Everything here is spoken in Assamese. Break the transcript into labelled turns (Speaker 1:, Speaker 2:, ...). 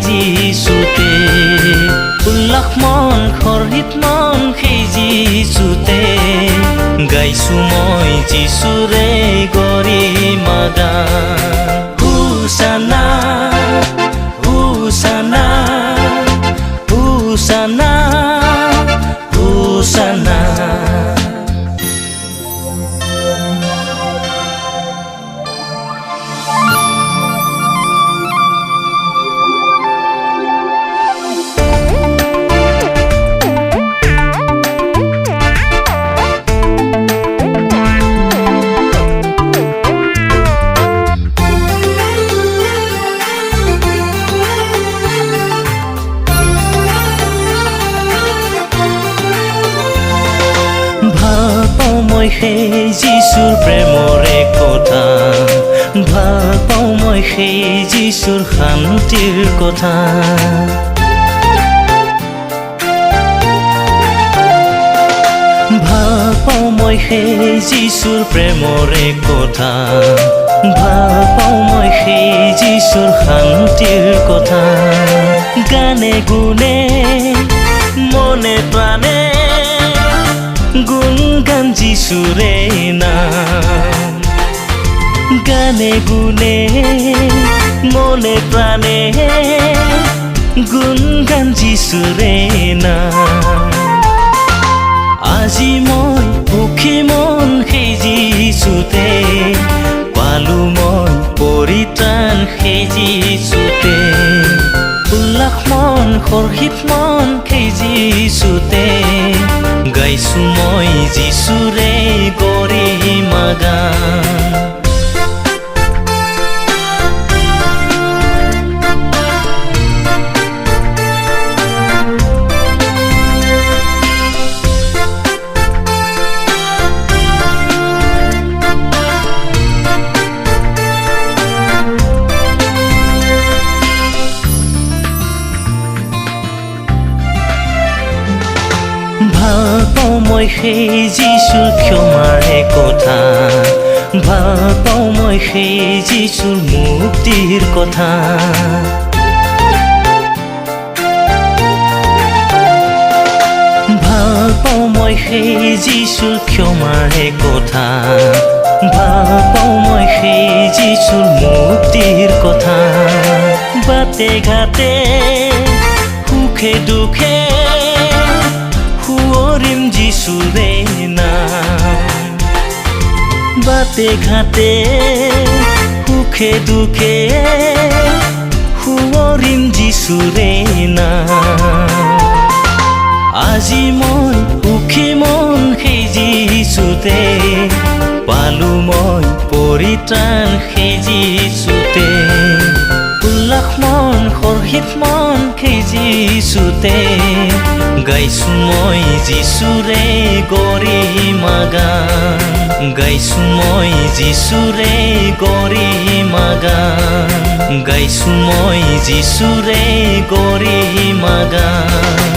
Speaker 1: যিচুতে উল্লাস মন খৰিত মন সেই যিচুতে গাইছো মই যিচুৰে গৰিমা গান হোসানা হোসানা হোসানা হোসানা মই সেই যিচুৰ প্ৰেমৰে কথা ভাল পাওঁ মই সেই যিচুৰ শান্তিৰ কথা ভাল পাওঁ মই সেই যিচুৰ প্ৰেমৰে কথা ভাল পাওঁ মই সেই যিচুৰ শান্তিৰ কথা গানে গুণে মনে প্ৰাণে গুণগান যিচুৰে নাম গানে গুণে মনে প্ৰাণে গুণগান যিচুৰে নাম আজি মই সুখী মন সেই যিচুতে পালো মই পৰিত্ৰাণ সেই যিচুতে উল্লাস মন হৰ্ষিত মন সেই যিচুতে গাইছো মই যিচুৰে গৰিমা গান ভাল পাওঁ মই সেই যিচুৰ ক্ষমাৰে কথা ভাল পাওঁ মই সেই যিচুৰ মুক্তিৰ কথা ভাল পাওঁ মই সেই যিচুৰ ক্ষমাৰে কথা ভাল পাওঁ মই সেই যিচুৰ মুক্তিৰ কথা বাটে ঘাটে সুখে দুখে সুঁৱৰিম যিচুৰে নাম বাটে ঘাটে সুখে দুখে সুঁৱৰিম যিচুৰে নাম আজি মই সুখী মন সেই যিচুতে পালো মই পৰিত্ৰাণ সেই যিচুতে উল্লাস মন হৰ্ষিত মন সেই যিচুতে গাইছো মই যিচুৰে গৰিমা গান গাইছো মই যিচুৰে গৰিমা গান গাইছো মই যিচুৰে গৰিমা গান